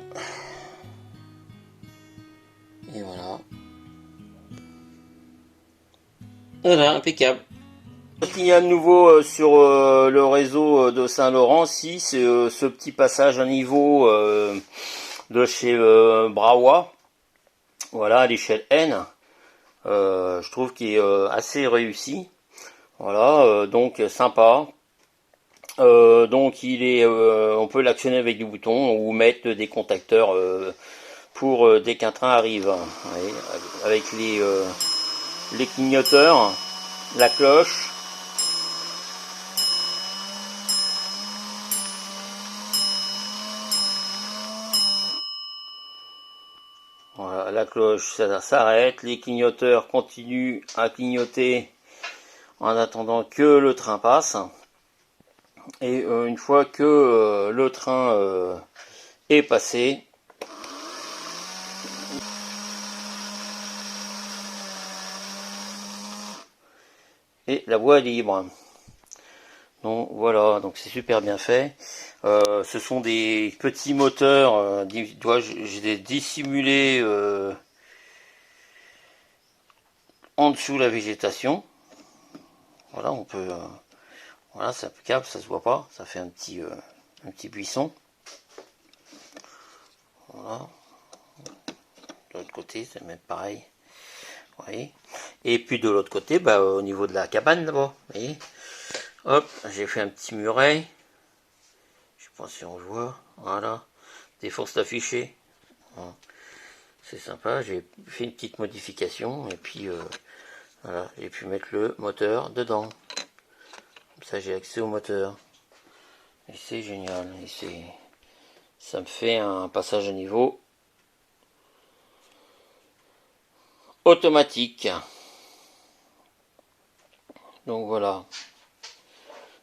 S2: Et voilà. Voilà, impeccable. Ce qu'il y a de nouveau sur le réseau de Saint-Laurent, si c'est ce petit passage à niveau de chez Brawa. Voilà, à l'échelle N. Je trouve qu'il est assez réussi. Voilà, donc sympa. Donc il est, on peut l'actionner avec du bouton ou mettre des contacteurs pour dès qu'un train arrive. Voyez, avec les clignoteurs, la cloche. Voilà, la cloche, ça s'arrête, les clignoteurs continuent à clignoter en attendant que le train passe. Et une fois que le train est passé, et la voie est libre. Donc voilà, donc c'est super bien fait. Ce sont des petits moteurs, j'ai dissimulé en dessous la végétation. Voilà, on peut, voilà, c'est impeccable, ça se voit pas, ça fait un petit buisson. Voilà. De l'autre côté, c'est même pareil. Vous voyez. Et puis de l'autre côté, bah, au niveau de la cabane là-bas, vous voyez. Hop, j'ai fait un petit muret. Je sais pas si on voit. Voilà. Des forces affichées. Voilà. C'est sympa. J'ai fait une petite modification. Et puis voilà, j'ai pu mettre le moteur dedans. Comme ça j'ai accès au moteur. Et c'est génial. Et ça me fait un passage à niveau automatique. Donc voilà.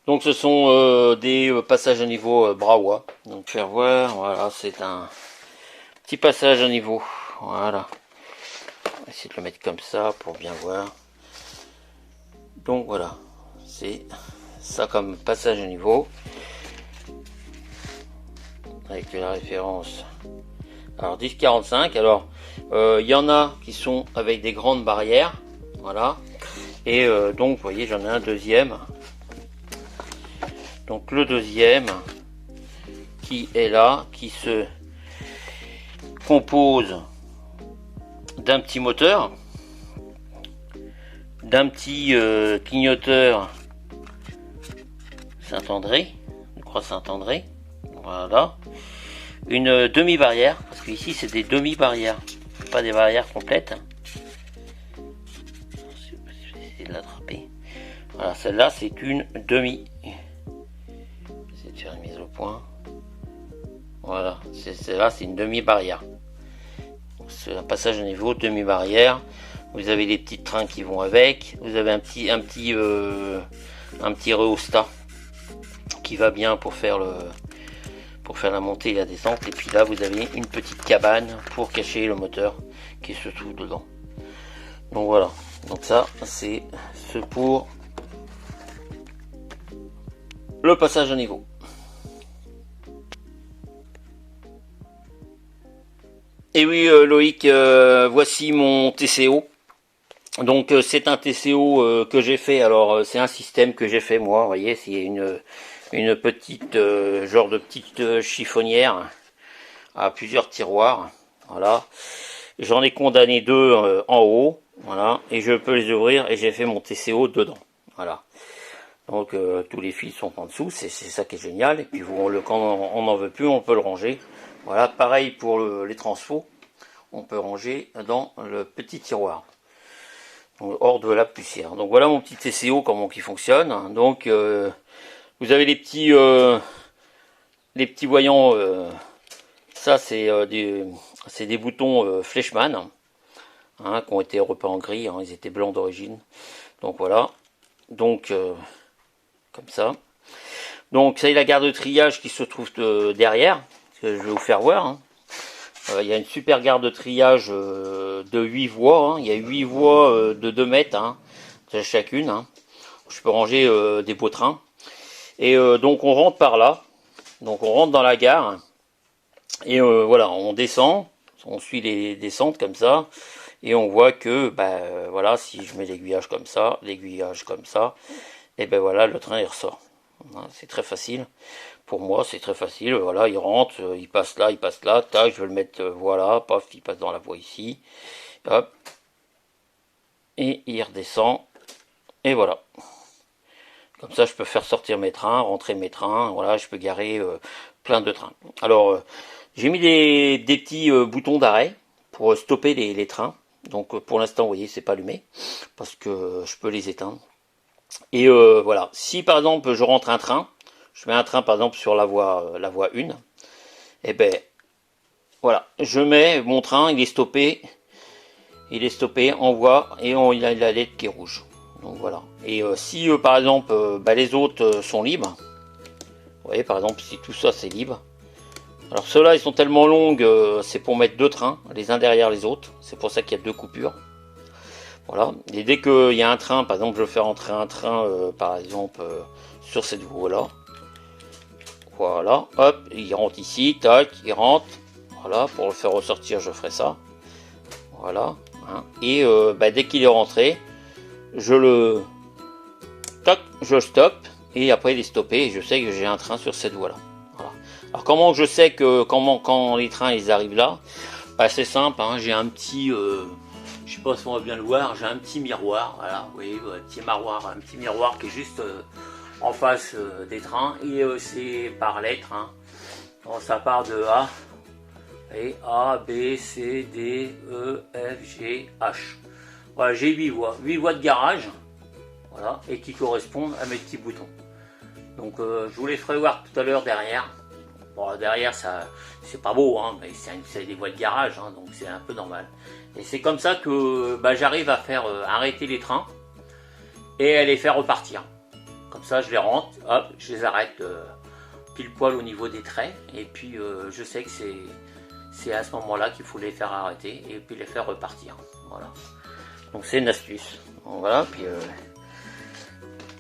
S2: Donc ce sont des passages à niveau Brawa. Donc faire voir, voilà, c'est un petit passage à niveau. Voilà. On va essayer de le mettre comme ça pour bien voir. Donc voilà, c'est ça comme passage à niveau. Avec la référence. Alors 1045, alors il y en a qui sont avec des grandes barrières. Voilà. Et donc vous voyez, j'en ai un deuxième. Donc le deuxième qui est là, qui se compose d'un petit moteur, d'un petit clignoteur Saint-André, je crois Saint-André, voilà, une demi-barrière, parce que ici c'est des demi-barrières, pas des barrières complètes. Je vais essayer de l'attraper. Voilà, celle-là c'est une demi. J'essaie de faire une mise au point. Voilà, celle-là c'est une demi-barrière. C'est un passage à niveau demi-barrière. Vous avez les petits trains qui vont avec. Vous avez un petit rhéostat qui va bien pour faire la montée et la descente. Et puis là vous avez une petite cabane pour cacher le moteur qui se trouve dedans. Donc voilà. Donc ça c'est ce pour le passage à niveau. Et oui Loïc, voici mon TCO. Donc c'est un TCO que j'ai fait. Alors c'est un système que j'ai fait moi. Vous voyez, c'est une petite genre de petite chiffonnière à plusieurs tiroirs. Voilà. J'en ai condamné deux en haut. Voilà. Et je peux les ouvrir et j'ai fait mon TCO dedans. Voilà. Donc tous les fils sont en dessous. C'est ça qui est génial. Et puis quand on n'en veut plus, on peut le ranger. Voilà. Pareil pour les transfos. On peut ranger dans le petit tiroir. Donc, hors de la poussière. Donc voilà mon petit TCO, comment il fonctionne. Donc vous avez les petits voyants. Ça c'est des boutons Fleischmann qui ont été repeints en gris. Ils étaient blancs d'origine. Donc voilà. Donc comme ça. Donc ça, il y a la garde de triage qui se trouve derrière. Que je vais vous faire voir. Il y a une super garde de triage de 8 voies. Il y a 8 voies de 2 mètres chacune. Je peux ranger des beaux trains. Et donc on rentre par là. Donc on rentre dans la gare. Et voilà, on descend. On suit les descentes comme ça. Et on voit que, voilà, si je mets l'aiguillage comme ça, et ben voilà, le train il ressort. C'est très facile. Pour moi, c'est très facile. Voilà, il rentre, il passe là, tac, je vais le mettre, voilà, paf, il passe dans la voie ici. Hop. Et il redescend. Et voilà. Comme ça, je peux faire sortir mes trains, rentrer mes trains. Voilà, je peux garer plein de trains. Alors, j'ai mis des petits boutons d'arrêt pour stopper les trains. Donc, pour l'instant, vous voyez, c'est pas allumé. Parce que je peux les éteindre. Et voilà. Si, par exemple, je rentre un train, je mets un train par exemple sur la voie 1, et ben voilà, je mets mon train, il est stoppé en voie et il a la lettre qui est rouge. Donc voilà. Et si par exemple les autres sont libres, vous voyez par exemple si tout ça c'est libre, alors ceux-là ils sont tellement longs, c'est pour mettre deux trains, les uns derrière les autres, c'est pour ça qu'il y a deux coupures. Voilà, et dès qu'il y a un train, par exemple je fais rentrer un train par exemple sur cette voie là, voilà, hop, il rentre ici, tac, il rentre, voilà, pour le faire ressortir je ferai ça, voilà, hein. Et dès qu'il est rentré, je le tac, je stoppe, et après il est stoppé, et je sais que j'ai un train sur cette voie là. Voilà. Alors comment je sais que quand les trains ils arrivent là, c'est simple, hein, j'ai un petit je sais pas si on va bien le voir, j'ai un petit miroir, voilà, oui, un petit miroir qui est juste en face des trains, et c'est par lettres, hein. Donc, ça part de A, et A, B, C, D, E, F, G, H. Voilà, j'ai 8 voies de garage, voilà, et qui correspondent à mes petits boutons. Donc je vous les ferai voir tout à l'heure derrière. Bon, derrière, ça, c'est pas beau, hein, mais c'est des voies de garage, hein, donc c'est un peu normal. Et c'est comme ça que j'arrive à faire arrêter les trains et à les faire repartir. Comme ça, je les rentre, hop, je les arrête pile poil au niveau des traits. Et puis, je sais que c'est à ce moment-là qu'il faut les faire arrêter et puis les faire repartir. Voilà. Donc c'est une astuce. Donc, voilà, puis...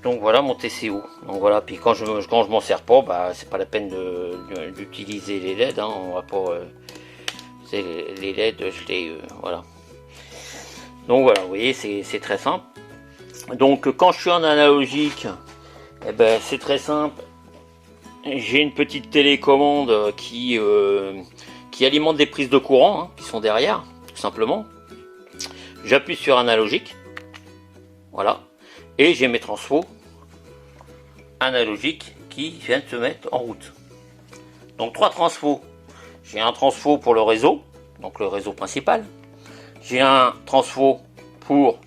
S2: donc voilà mon TCO. Donc voilà, puis quand je m'en sers pas, c'est pas la peine d'utiliser les LED, hein, on va pas les LED, je les voilà. Donc voilà, vous voyez, c'est très simple. Donc quand je suis en analogique, c'est très simple. J'ai une petite télécommande qui alimente des prises de courant, hein, qui sont derrière, tout simplement. J'appuie sur analogique, voilà, et j'ai mes transfos analogiques qui viennent se mettre en route. Donc 3 transfos. J'ai un transfo pour le réseau, donc le réseau principal. J'ai un transfo pour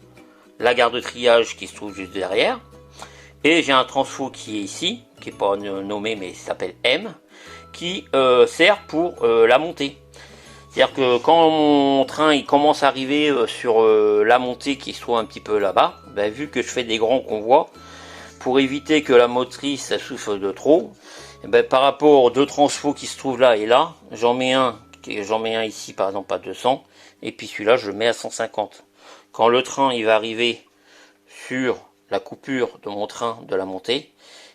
S2: la gare de triage qui se trouve juste derrière. Et j'ai un transfo qui est ici, qui n'est pas nommé mais il s'appelle M, qui sert pour la montée. C'est-à-dire que quand mon train il commence à arriver sur la montée qui se trouve un petit peu là-bas, vu que je fais des grands convois, pour éviter que la motrice souffle de trop, par rapport aux 2 transfos qui se trouvent là et là, j'en mets un ici par exemple à 200, et puis celui-là je le mets à 150. Quand le train il va arriver sur la coupure de mon train de la montée,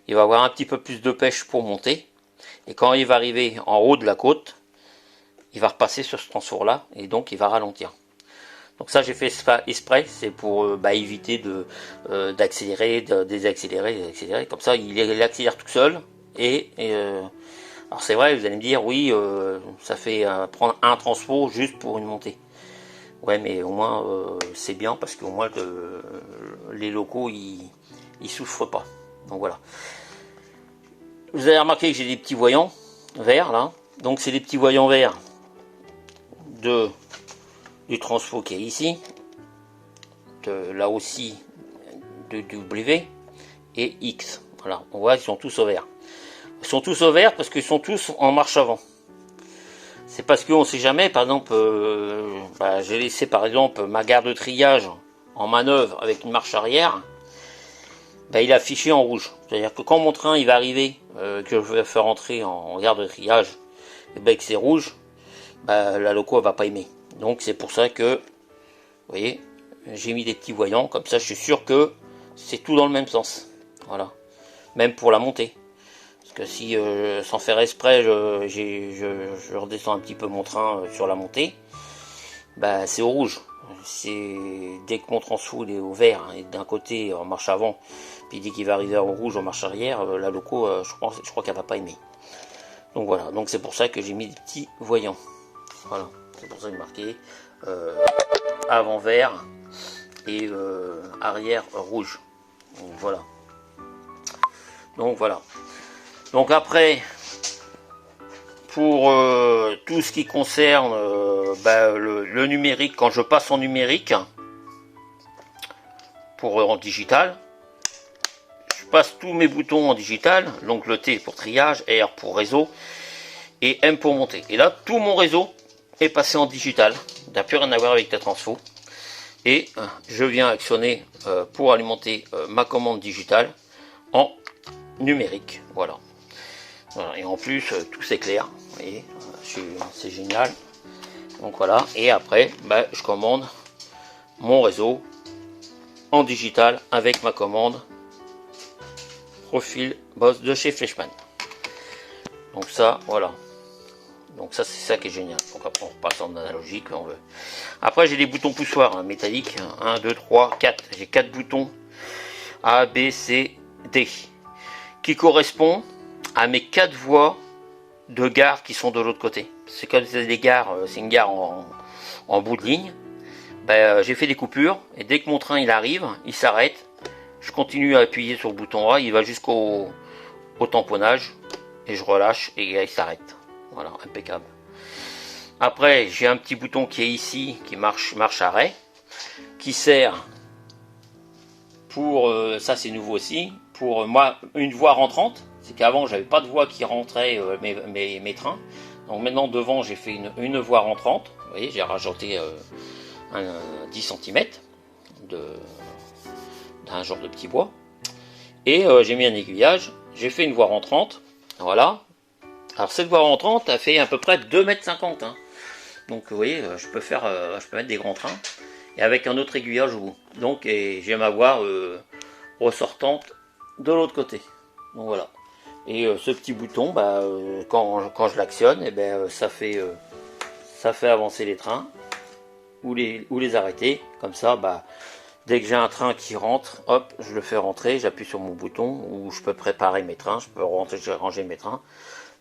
S2: il va avoir un petit peu plus de pêche pour monter, et quand il va arriver en haut de la côte, il va repasser sur ce transfo là, et donc il va ralentir. Donc ça j'ai fait exprès, c'est pour éviter d'accélérer, de désaccélérer, comme ça il accélère tout seul. Alors c'est vrai, vous allez me dire, oui, ça fait prendre un transfo juste pour une montée. Ouais, mais au moins c'est bien parce qu'au moins les locaux ils souffrent pas. Donc voilà. Vous avez remarqué que j'ai des petits voyants verts là. Donc c'est des petits voyants verts du transfo qui est ici, là aussi de W et X. Voilà, on voit qu'ils sont tous au vert. Ils sont tous au vert parce qu'ils sont tous en marche avant. C'est parce qu'on ne sait jamais, par exemple, j'ai laissé par exemple ma gare de triage en manœuvre avec une marche arrière, il est affiché en rouge. C'est-à-dire que quand mon train il va arriver, que je vais faire entrer en gare de triage, et que c'est rouge, la loco elle va pas aimer. Donc c'est pour ça que, vous voyez, j'ai mis des petits voyants, comme ça je suis sûr que c'est tout dans le même sens. Voilà. Même pour la montée. Parce que si sans faire exprès je redescends un petit peu mon train sur la montée, c'est au rouge. Dès que mon transfo est au vert et d'un côté en marche avant, puis dès qu'il va arriver au rouge en marche arrière, la loco je crois qu'elle va pas aimer. Donc voilà, donc c'est pour ça que j'ai mis des petits voyants. Voilà, c'est pour ça que j'ai marqué avant vert et arrière rouge. Donc voilà. Donc après, pour tout ce qui concerne le numérique, quand je passe en numérique, en digital, je passe tous mes boutons en digital, donc le T pour triage, R pour réseau, et M pour monter. Et là, tout mon réseau est passé en digital, n'a plus rien à voir avec la transfo. Et je viens actionner pour alimenter ma commande digitale en numérique. Voilà. Et en plus, tout s'éclaire. Vous voyez, c'est génial. Donc voilà. Et après, je commande mon réseau en digital avec ma commande Profil Boss de chez Fleischmann. Donc ça, voilà. Donc ça, c'est ça qui est génial. Donc après, on repasse en analogique. On veut. Après, j'ai des boutons poussoirs hein, métalliques. 1, 2, 3, 4. J'ai 4 boutons A, B, C, D. Qui correspondent à mes 4 voies de gare qui sont de l'autre côté. C'est comme c'est des gares, c'est une gare en bout de ligne. Ben, j'ai fait des coupures. Et dès que mon train il arrive, il s'arrête. Je continue à appuyer sur le bouton A. Il va jusqu'au tamponnage. Et je relâche et il s'arrête. Voilà, impeccable. Après, j'ai un petit bouton qui est ici, qui marche arrêt, qui sert pour, ça c'est nouveau aussi, pour moi une voie rentrante. C'est qu'avant j'avais pas de voie qui rentrait mes trains. Donc maintenant devant j'ai fait une voie rentrante. Vous voyez, j'ai rajouté 10 cm d'un genre de petit bois. Et j'ai mis un aiguillage. J'ai fait une voie rentrante. Voilà. Alors cette voie rentrante a fait à peu près 2,50 m. Hein. Donc vous voyez, je peux mettre des grands trains. Et avec un autre aiguillage au bout. Donc j'ai ma voie ressortante de l'autre côté. Donc voilà. Et ce petit bouton, bah, quand je l'actionne, eh ben, ça fait avancer les trains ou les arrêter. Comme ça, bah, dès que j'ai un train qui rentre, hop, je le fais rentrer, j'appuie sur mon bouton, ou je peux préparer mes trains, je peux ranger mes trains,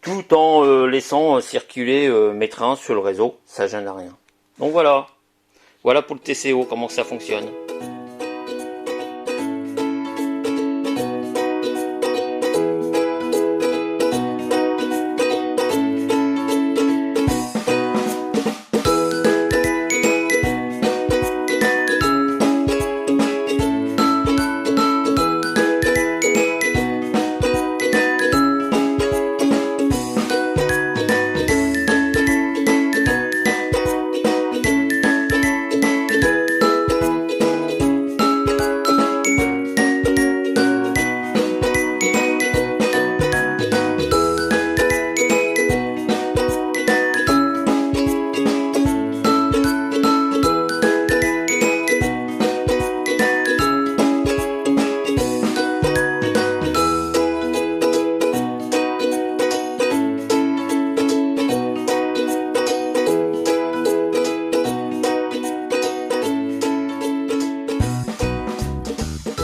S2: tout en laissant circuler mes trains sur le réseau, ça gêne à rien. Donc voilà, voilà pour le TCO, comment ça fonctionne.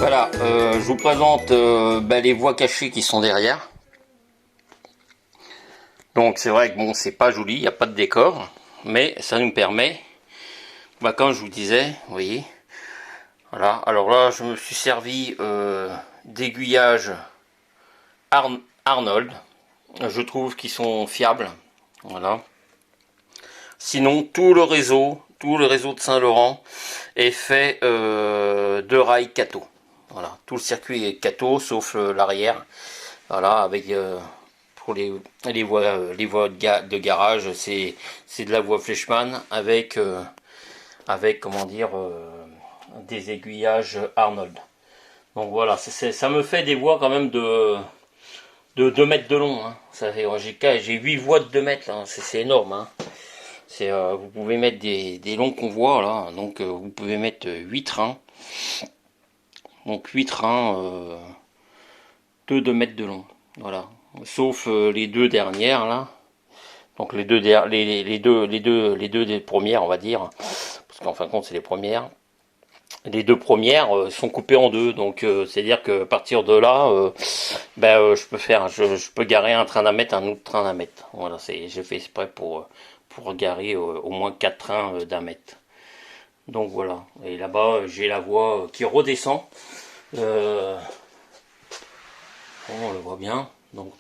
S2: Voilà, je vous présente les voies cachées qui sont derrière. Donc c'est vrai que bon, c'est pas joli, il n'y a pas de décor, mais ça nous permet, comme je vous disais, vous voyez, voilà. Alors là, je me suis servi d'aiguillage Arnold. Je trouve qu'ils sont fiables, voilà. Sinon, tout le réseau de Saint-Laurent est fait de rails Kato. Voilà, tout le circuit est Kato, sauf l'arrière. Voilà, avec pour les voies de garage, c'est de la voie Fleischmann avec comment dire des aiguillages Arnold. Donc voilà, ça me fait des voies quand même de 2 mètres de long. Hein. J'ai 8 voies de 2 mètres, hein. C'est énorme. Hein. Vous pouvez mettre des longs convois là, donc vous pouvez mettre 8 trains. Donc 8 trains de 2 mètres de long. Voilà. Sauf les 2 dernières là. Donc les deux des premières, on va dire. Parce qu'en fin de compte, c'est les premières. Les 2 premières sont coupées en 2. Donc c'est-à-dire que à partir de là, je peux garer un train d'un mètre, un autre train d'un mètre. Voilà, j'ai fait exprès pour garer au moins 4 trains d'un mètre. Donc voilà. Et là-bas, j'ai la voie qui redescend. On le voit bien. Donc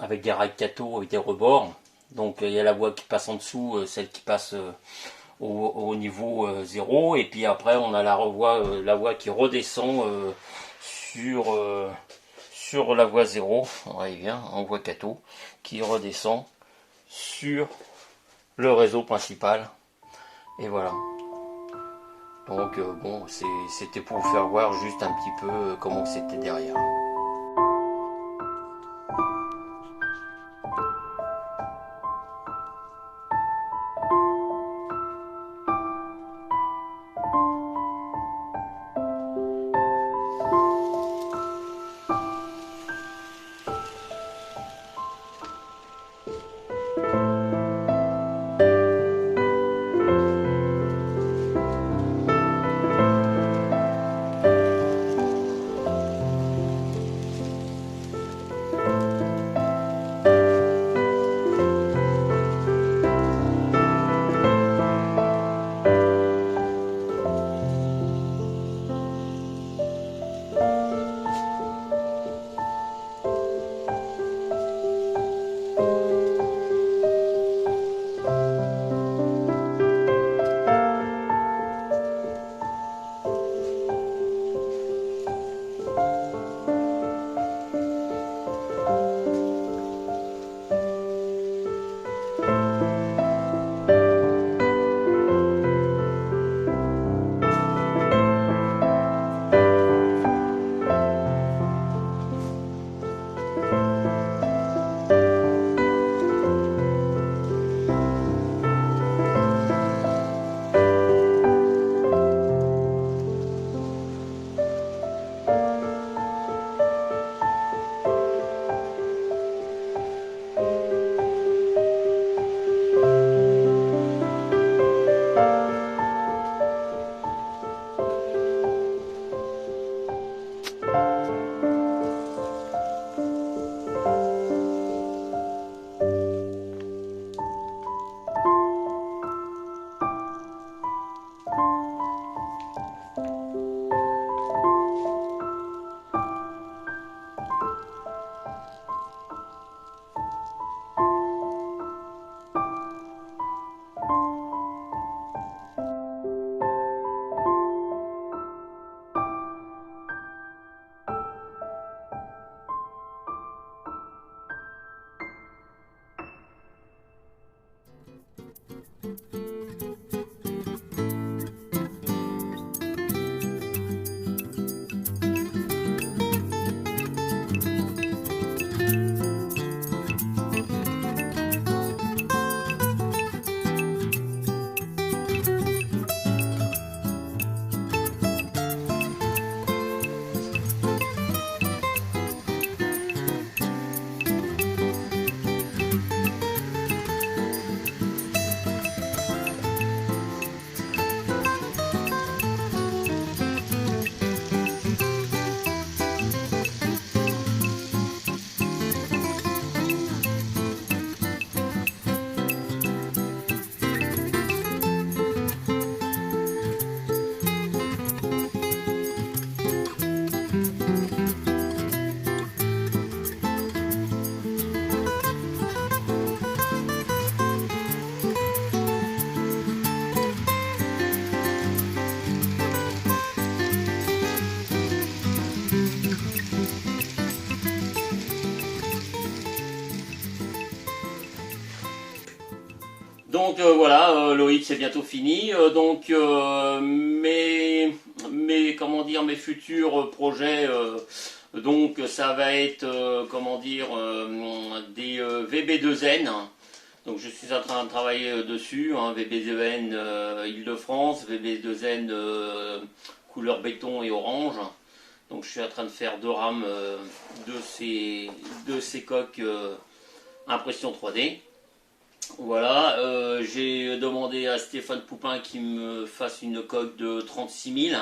S2: avec des rails Kato et des rebords. Donc il y a la voie qui passe en dessous, celle qui passe au niveau 0. Et puis après, on a la voie qui redescend sur la voie 0. On y vient, en voie Kato, qui redescend sur le réseau principal. Et voilà. Donc bon, c'était pour vous faire voir juste un petit peu comment c'était derrière. donc voilà, Loïc, c'est bientôt fini. Donc comment dire, mes futurs projets, donc ça va être comment dire des VB2N. Donc je suis en train de travailler dessus, hein, VB2N Île-de-France, VB2N couleur béton et orange. Donc je suis en train de faire 2 rames de ces coques impression 3D. Voilà, j'ai demandé à Stéphane Poupin qu'il me fasse une coque de 36 000.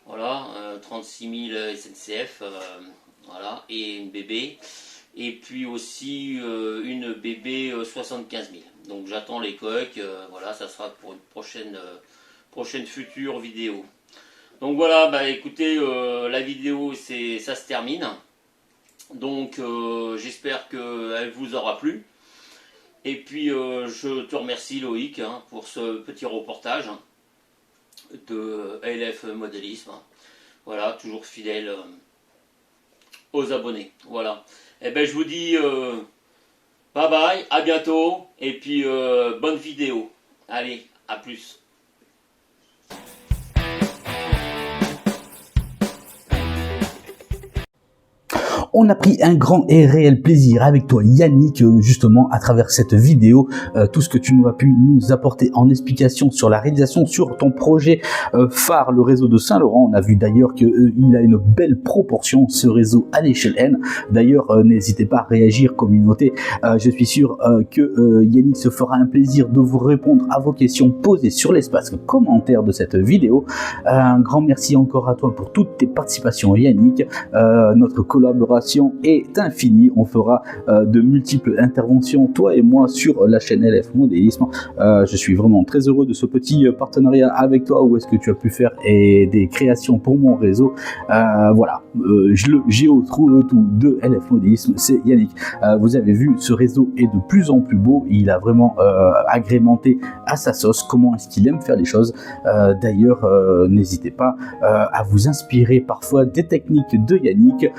S2: Voilà, 36 000 SNCF, voilà, et une BB. Et puis aussi une BB 75 000. Donc j'attends les coques, voilà, ça sera pour une prochaine future vidéo. Donc voilà, bah écoutez, la vidéo ça se termine. Donc j'espère qu'elle vous aura plu. Et puis je te remercie Loïc hein, pour ce petit reportage de LF Modélisme. Voilà, toujours fidèle aux abonnés. Voilà. Et ben je vous dis bye bye, à bientôt. Et puis bonne vidéo. Allez, à plus.
S1: On a pris un grand et réel plaisir avec toi Yannick, justement à travers cette vidéo, tout ce que tu nous as pu nous apporter en explication sur la réalisation sur ton projet phare, le réseau de Saint-Laurent. On a vu d'ailleurs qu'il a une belle proportion ce réseau à l'échelle N. D'ailleurs n'hésitez pas à réagir, communauté, je suis sûr que Yannick se fera un plaisir de vous répondre à vos questions posées sur l'espace commentaire de cette vidéo. Un grand merci encore à toi pour toutes tes participations Yannick, notre collaboration est infinie, on fera de multiples interventions toi et moi sur la chaîne LF Modélisme. Je suis vraiment très heureux de ce petit partenariat avec toi où est-ce que tu as pu faire des créations pour mon réseau. Voilà, le géo trouve tout de LF Modélisme, c'est Yannick. Vous avez vu, ce réseau est de plus en plus beau, il a vraiment agrémenté à sa sauce comment est-ce qu'il aime faire les choses. D'ailleurs n'hésitez pas à vous inspirer parfois des techniques de Yannick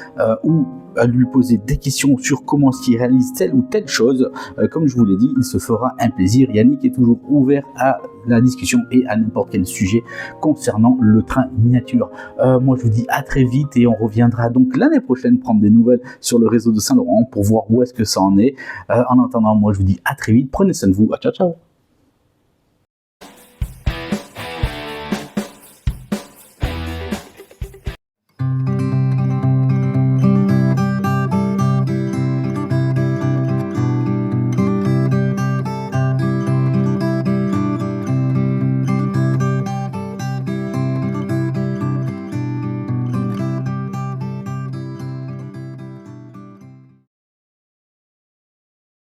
S1: ou à lui poser des questions sur comment est-ce qu'il réalise telle ou telle chose. Comme je vous l'ai dit, il se fera un plaisir. Yannick est toujours ouvert à la discussion et à n'importe quel sujet concernant le train miniature. Moi je vous dis à très vite et on reviendra donc l'année prochaine prendre des nouvelles sur le réseau de Saint-Laurent pour voir où est-ce que ça en est. En attendant, moi je vous dis à très vite, prenez soin de vous, ciao ciao.